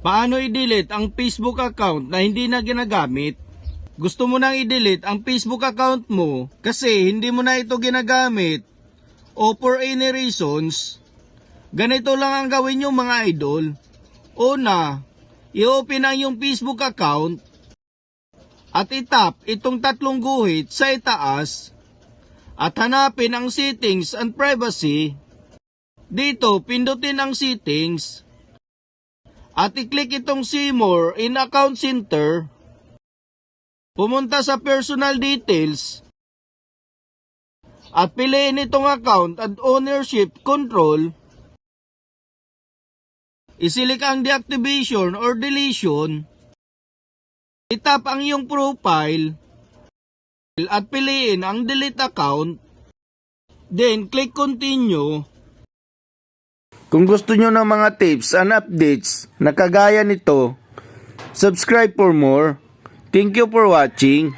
Paano i-delete ang Facebook account na hindi na ginagamit? Gusto mo nang i-delete ang Facebook account mo kasi hindi mo na ito ginagamit o for any reasons? Ganito lang ang gawin nyo mga idol. Una, i-open ang yung Facebook account at itap itong tatlong guhit sa itaas at hanapin ang settings and privacy. Dito, pindutin ang settings at i-click itong see more in account center. Pumunta sa personal details at piliin itong account at ownership control. Isilik ang deactivation or deletion. Itap ang iyong profile at piliin ang delete account. Then click continue. Kung gusto nyo ng mga tips and updates na kagaya nito, subscribe for more. Thank you for watching.